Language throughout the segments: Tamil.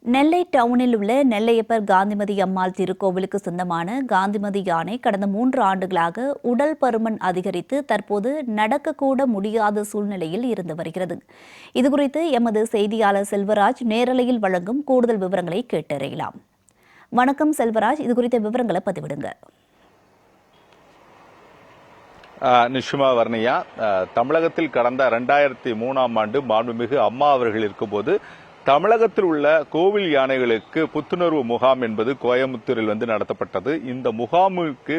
நெல்லை டவுனில் உள்ள நெல்லையப்பர் காந்திமதி அம்மாள் திருக்கோவிலுக்கு சொந்தமான காந்திமதி யானை கடந்த 3 ஆண்டுகளாக உடல் பருமன் அதிகரித்து தற்போது நடக்கக்கூட முடியாத சூழ்நிலையில் இருந்து வருகிறது. இதுகுறித்து எமது செய்தியாளர் செல்வராஜ் நேரலையில் வழங்கும் கூடுதல் விவரங்களை கேட்டறியலாம். வணக்கம் செல்வராஜ், இதுகுறித்த விவரங்களை பதிவிடுங்க. நிஷுமா வர்ணியா, தமிழகத்தில் கடந்த 2003ஆம் ஆண்டு மாண்புமிகு அம்மா அவர்கள் இருக்கும்போது தமிழகத்தில் உள்ள கோவில் யானைகளுக்கு புத்துணர்வு முகாம் என்பது கோயம்புத்தூரில் நடத்தப்பட்டது. இந்த முகாமுக்கு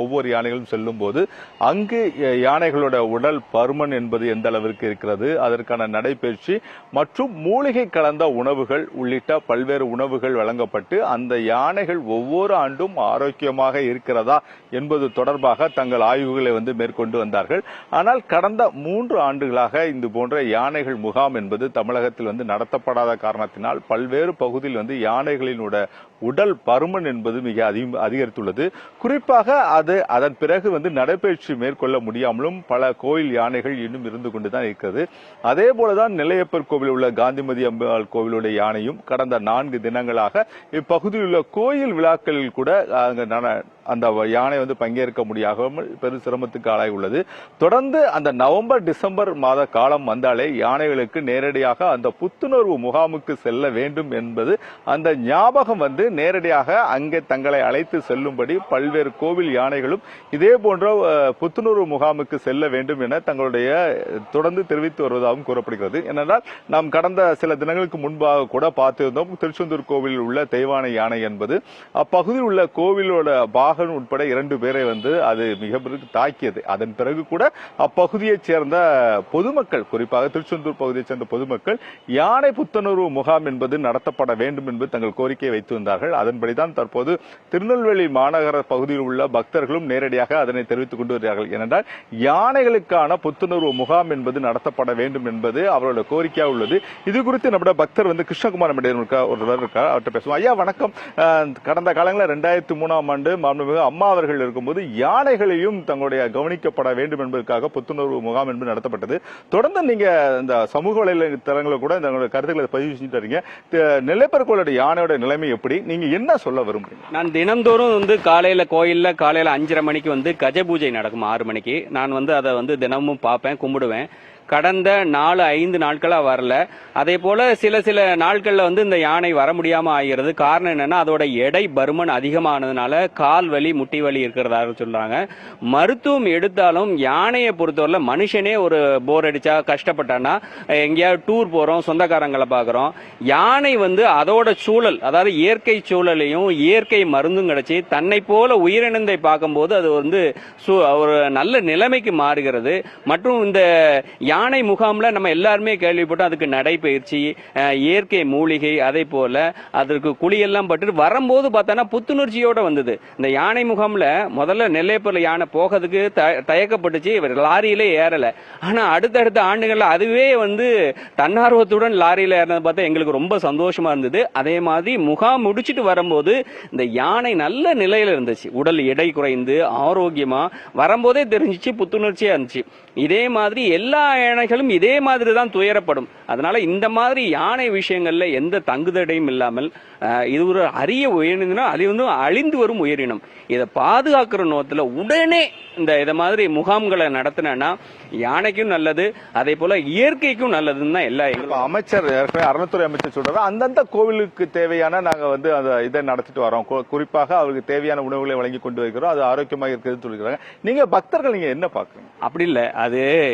ஒவ்வொரு யானைகளும் செல்லும் போது அங்கு யானைகளோட உடல் பருமன் என்பது எந்த அளவிற்கு இருக்கிறது, அதற்கான நடைபயிற்சி மற்றும் மூலிகை கலந்த உணவுகள் உள்ளிட்ட பல்வேறு உணவுகள் வழங்கப்பட்டு அந்த யானைகள் ஒவ்வொரு ஆண்டும் ஆரோக்கியமாக இருக்கிறதா என்பது தொடர்பாக தங்கள் ஆய்வுகளை மேற்கொண்டு வந்தார்கள். ஆனால் கடந்த 3 ஆண்டுகளாக இது போன்ற யானைகள் முகாம் என்பது தமிழகத்தில் நடத்தப்படாத காரணத்தினால் பல்வேறு பகுதியில் யானைகளினோட உடல் பருமன் என்பது மிக அதிகரித்துள்ளது. குறிப்பாக அதன் பிறகு நடைபயிற்சி மேற்கொள்ள முடியாமலும் பல கோயில் யானைகள் இன்னும் இருந்து கொண்டுதான் இருக்கிறது. அதே போலதான் நெல்லையப்பர் கோவில் உள்ள காந்திமதி அம்பாள் கோவிலுடைய யானையும் கடந்த 4 தினங்களாக இப்பகுதியில் உள்ள கோயில் விழாக்களில் கூட அந்த யானை பங்கேற்க முடியாமல் பெரும் சிரமத்துக்கு ஆளாகி உள்ளது. தொடர்ந்து அந்த நவம்பர் டிசம்பர் மாத காலம் வந்தாலே யானைகளுக்கு நேரடியாக அந்த புத்துணர்வு முகாமுக்கு செல்ல வேண்டும் என்பது அந்த ஞாபகம் நேரடியாக அங்கே தங்களை அழைத்து செல்லும்படி பல்வேறு கோவில் யானைகளும் இதே போன்ற புத்துணர்வு முகாமுக்கு செல்ல வேண்டும் என தங்களுடைய தொடர்ந்து தெரிவித்து வருவதாகவும் கூறப்படுகிறது. ஏனென்றால் நாம் கடந்த சில தினங்களுக்கு முன்பாக கூட பார்த்திருந்தோம், திருச்செந்தூர் கோவிலில் உள்ள தெய்வானை யானை என்பது அப்பகுதியில் உள்ள கோவிலோட பாகன் உட்பட 2 பேரை அது மிக தாக்கியது. அதன் பிறகு கூட அப்பகுதியைச் சேர்ந்த பொதுமக்கள், குறிப்பாக திருச்செந்தூர் பகுதியைச் சேர்ந்த பொதுமக்கள் யானை புத்துணர்வு முகாம் என்பது நடத்தப்பட வேண்டும் என்பது தங்கள் கோரிக்கையை வைத்து வந்தார்கள். அதன்படிதான் தற்போது திருநெல்வேலி மாநகர பகுதியில் உள்ள பக்தர்களும் நேரடியாக அதனை தெரிவித்துக் கொண்டு வருகிறார்கள். ஏனென்றால் யானைகளுக்கான புத்துணர்வு முகாம் என்பது நடத்தப்பட வேண்டும் என்பது அவரோட கோரிக்கையாக உள்ளது. இது குறித்து நம்முடைய பக்தர் கிருஷ்ணகுமார் ஒருவர் இருக்கார், அவர்கிட்ட பேசுவோம். ஐயா வணக்கம். கடந்த காலங்களில் 2003ஆம் ஆண்டு மாண்புமிகு அம்மா அவர்கள் இருக்கும்போது யானைகளையும் தங்களுடைய கவனிக்கப்பட வேண்டும் என்பதற்காக புத்துணர்வு முகாம் என்பது நடத்தப்பட்டது. தொடர்ந்து நீங்க இந்த சமூக வலைதளங்களில் கூட இந்த கருத்துக்களை பதிவு செஞ்சுட்டு வரீங்க. நெல்லையப்பர் கோவிலுடைய யானையோட நிலைமை எப்படி, நீங்க என்ன சொல்ல விரும்புறீங்க? நான் தினந்தோறும் காலையில கோயில்ல காலையில 5:30 மணிக்கு கஜ பூஜை நடக்கும். 6 மணிக்கு நான் அதை தினமும் பார்ப்பேன், கும்பிடுவேன். கடந்த 4-5 நாட்களா வரல. அதே போல சில நாட்கள்ல இந்த யானை வர முடியாம ஆகிறது. காரணம் என்னன்னா அதோட எடை பருமன் அதிகமானதுனால கால் வலி முட்டி வலி இருக்கிறதாக சொல்றாங்க. மருத்துவம் எடுத்தாலும் யானையை பொறுத்தவரை மனுஷனே ஒரு போர் அடிச்சா கஷ்டப்பட்டானா எங்கேயாவது டூர் போறோம், சொந்தக்காரங்களை பாக்குறோம், யானை அதோட சூழல், அதாவது இயற்கை சூழலையும் இயற்கை மருந்தும் கிடைச்சி தன்னை போல உயிரினத்தை பார்க்கும்போது அது ஒரு நல்ல நிலைமைக்கு மாறுகிறது. மற்றும் இந்த யானை முகாம்ல நம்ம எல்லாருமே கேள்விப்பட்டோம், அதுக்கு நடைபயிற்சி, இயற்கை மூலிகை, அதே போல அதற்கு குழியெல்லாம் பட்டு வரும்போது பார்த்தோன்னா புத்துணர்ச்சியோட வந்தது. இந்த யானை முகாம்ல முதல்ல நெல்லையப்பர்ல யானை போகிறதுக்கு தயக்கப்பட்டுச்சு, லாரியிலே ஏறல. ஆனா அடுத்தடுத்த ஆண்டுகள்ல அதுவே தன்னார்வத்துடன் லாரியில ஏறினது பார்த்தா எங்களுக்கு ரொம்ப சந்தோஷமா இருந்தது. அதே மாதிரி முகாம் முடிச்சுட்டு வரும்போது இந்த யானை நல்ல நிலையில இருந்துச்சு, உடல் எடை குறைந்து ஆரோக்கியமா வரும்போதே தெரிஞ்சிச்சு, புத்துணர்ச்சியா இருந்துச்சு. இதே மாதிரி எல்லா யானைகளும் இதே மாதிரி தான் துயரப்படும். அதனால இந்த மாதிரி யானை விஷயங்கள்ல எந்த தங்குதடையும் இல்லாமல் இது ஒரு அரிய உயிரினம், அது அழிந்து வரும் உயிரினம். இதை பாதுகாக்கிற நோத்துல உடனே இத மாதிரி முகாம்களை நடத்தினா யானைக்கும் நல்லது, அதே போல இயற்கைக்கும் நல்லதுன்னு தான் எல்லா அமைச்சர் அறநிலைத்துறை அமைச்சர் சொல்றாரு. அந்தந்த கோவிலுக்கு தேவையான நாங்க அந்த இதை நடத்திட்டு வரோம், குறிப்பாக அவருக்கு தேவையான உணவுகளை வழங்கி கொண்டு வைக்கிறோம், அது ஆரோக்கியமாக இருக்கிறது சொல்லிக்கிறாங்க. நீங்க பக்தர்கள் நீங்க என்ன பாக்குறீங்க? அப்படி இல்ல,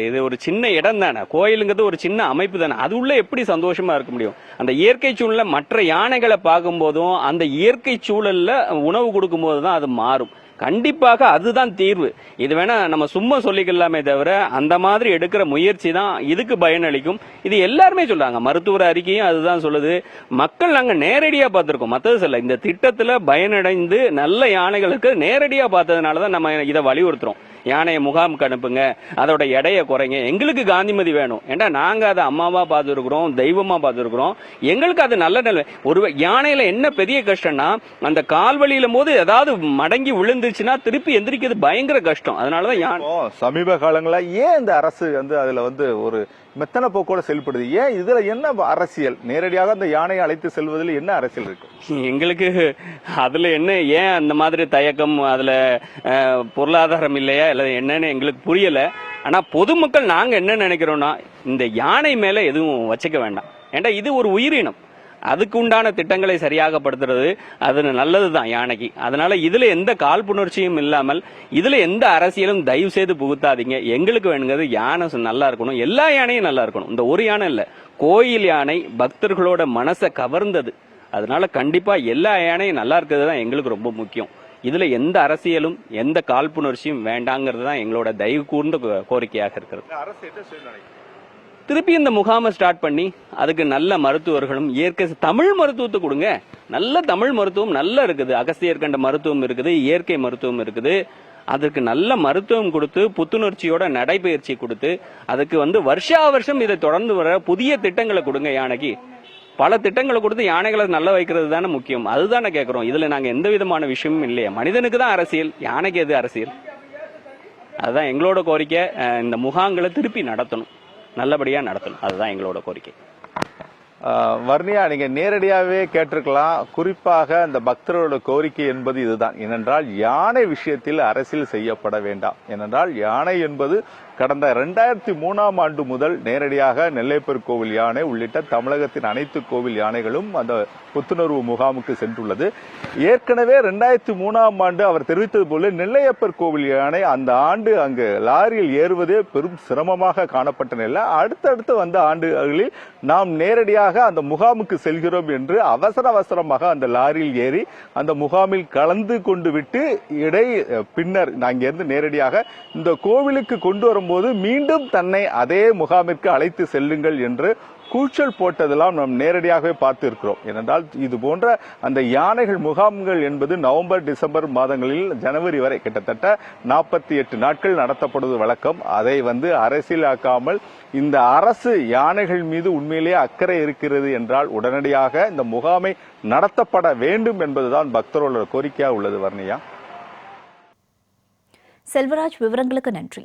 இது ஒரு சின்ன இடம் தானே, கோயிலுங்கிறது ஒரு சின்ன அமைப்பு தானே, அது உள்ள எப்படி சந்தோஷமா இருக்க முடியும்? அந்த இயற்கை சூழல்ல மற்ற யானைகளை பார்க்கும் போதும் அந்த இயற்கை சூழல்ல உணவு கொடுக்கும் போதுதான் அது மாறும். கண்டிப்பாக அதுதான் தீர்வு. இது வேணா நம்ம சும்மா சொல்லிக்கலாமே தவிர அந்த மாதிரி எடுக்கிற முயற்சி தான் இதுக்கு பயனளிக்கும். இது எல்லாருமே சொல்றாங்க, மருத்துவர் அறிக்கையும் அதுதான் சொல்லுது. மக்கள் நாங்க நேரடியா பார்த்திருக்கோம், மற்றது சொல்ல. இந்த திட்டத்துல பயனடைந்து நல்ல யானைகளுக்கு நேரடியா பார்த்ததுனாலதான் நம்ம இதை வலியுறுத்துறோம். யானையை முகாமுக்கு அனுப்புங்க, அதோட எடையை குறைங்க, எங்களுக்கு காந்திமதி வேணும். ஏண்டா நாங்க அதை அம்மாவா பார்த்துருக்குறோம், தெய்வமா பார்த்துருக்குறோம், எங்களுக்கு அது நல்ல நிலை. ஒரு யானையில என்ன பெரிய கஷ்டம்னா, அந்த கால்வழியிலும் போது ஏதாவது மடங்கி விழுந்துச்சுன்னா திருப்பி எந்திரிக்கிறது பயங்கர கஷ்டம். அதனாலதான் யானை சமீப காலங்களா ஏன் இந்த அரசு வந்து அதுல வந்து ஒரு மெத்தன போக்கோட செயல்படுது? ஏன் இதுல என்ன அரசியல்? நேரடியாக அந்த யானையை அழைத்து செல்வதில் என்ன அரசியல் இருக்கு? எங்களுக்கு அதுல என்ன, ஏன் அந்த மாதிரி தயக்கம், அதுல பொருளாதாரம் இல்லையா இல்ல என்னன்னு எங்களுக்கு புரியல. ஆனா பொதுமக்கள் நாங்க என்ன நினைக்கிறோம்னா, இந்த யானை மேல எதுவும் வச்சுக்க வேண்டாம். ஏண்டா இது ஒரு உயிரினம், அதுக்கு உண்டான திட்டங்களை சரியாகப்படுத்துறது அது நல்லதுதான் யானைக்கு. அதனால இதுல எந்த காழ்ப்புணர்ச்சியும் இல்லாமல், இதுல எந்த அரசியலும் தயவு செய்து புகுத்தாதீங்க. எங்களுக்கு வேணுங்கிறது யானை நல்லா இருக்கணும், எல்லா யானையும் நல்லா இருக்கணும். இந்த ஒரு யானை இல்ல, கோயில் யானை பக்தர்களோட மனசை கவர்ந்தது. அதனால கண்டிப்பா எல்லா யானையும் நல்லா இருக்கிறது தான் எங்களுக்கு ரொம்ப முக்கியம். இதுல எந்த அரசியலும் எந்த காழ்ப்புணர்ச்சியும் வேண்டாங்கிறது தான் எங்களோட தயவு கூர்ந்த கோரிக்கையாக இருக்கிறது. திருப்பி இந்த முகாமை ஸ்டார்ட் பண்ணி அதுக்கு நல்ல மருத்துவர்களும் இயற்கை தமிழ் மருத்துவத்தை கொடுங்க. நல்ல தமிழ் மருத்துவம் நல்லா இருக்குது, அகஸ்தியர் கண்ட மருத்துவம் இருக்குது, இயற்கை மருத்துவம் இருக்குது. அதுக்கு நல்ல மருத்துவம் கொடுத்து புத்துணர்ச்சியோட நடைபயிற்சி கொடுத்து அதுக்கு வந்து வருஷா வருஷம் இதை தொடர்ந்து வர புதிய திட்டங்களை கொடுங்க. யானைக்கு பல திட்டங்களை கொடுத்து யானைகளை நல்லா வைக்கிறது தானே முக்கியம். அதுதானே கேட்கிறோம். இதுல நாங்க எந்த விதமான விஷயமும் இல்லையா. மனிதனுக்கு தான் அரசியல், யானைக்கு எது அரசியல்? அதுதான் எங்களோட கோரிக்கை. இந்த முகாம்களை திருப்பி நடத்தணும், நல்லபடியா நடத்தணும். அதுதான் எங்களோட கோரிக்கை. வர்ணியா, நீங்க நேரடியாவே கேட்டிருக்கலாம். குறிப்பாக இந்த பக்தர்களோட கோரிக்கை என்பது இதுதான். ஏனென்றால் யானை விஷயத்தில் அரசியல் செய்யப்பட வேண்டாம். ஏனென்றால் யானை என்பது கடந்த 2003ஆம் ஆண்டு முதல் நேரடியாக நெல்லையப்பர் கோவில் யானை உள்ளிட்ட தமிழகத்தின் அனைத்து கோவில் யானைகளும் அந்த புத்துணர்வு முகாமுக்கு சென்றுள்ளது. ஏற்கனவே 2003ஆம் ஆண்டு அவர் தெரிவித்தது போல நெல்லையப்பர் கோவில் யானை அந்த ஆண்டு அங்கு லாரியில் ஏறுவதே பெரும் சிரமமாக காணப்பட்ட நிலை. அடுத்தடுத்து வந்த ஆண்டுகளில் நாம் நேரடியாக அந்த முகாமுக்கு செல்கிறோம் என்று அவசரமாக அந்த லாரியில் ஏறி அந்த முகாமில் கலந்து கொண்டு விட்டு பின்னர் அங்கிருந்து நேரடியாக இந்த கோவிலுக்கு கொண்டு வரும்போது மீண்டும் தன்னை அதே முகாமிற்கு அழைத்து செல்லுங்கள் என்று கூச்சல் போட்டதெல்லாம் நாம் நேரடியாகவே பார்த்து இருக்கிறோம். ஏனென்றால் இது போன்ற அந்த யானைகள் முகாம்கள் என்பது நவம்பர் டிசம்பர் மாதங்களில் ஜனவரி வரை கிட்டத்தட்ட 48 நாட்கள் நடத்தப்படுவது வழக்கம். அதை அரசியலாக்காமல் இந்த அரசு யானைகள் மீது உண்மையிலேயே அக்கறை இருக்கிறது என்றால் உடனடியாக இந்த முகாமை நடத்தப்பட வேண்டும் என்பதுதான் பக்தர்களோட கோரிக்கையாக உள்ளது. வர்ணியா. செல்வராஜ், விவரங்களுக்கு நன்றி.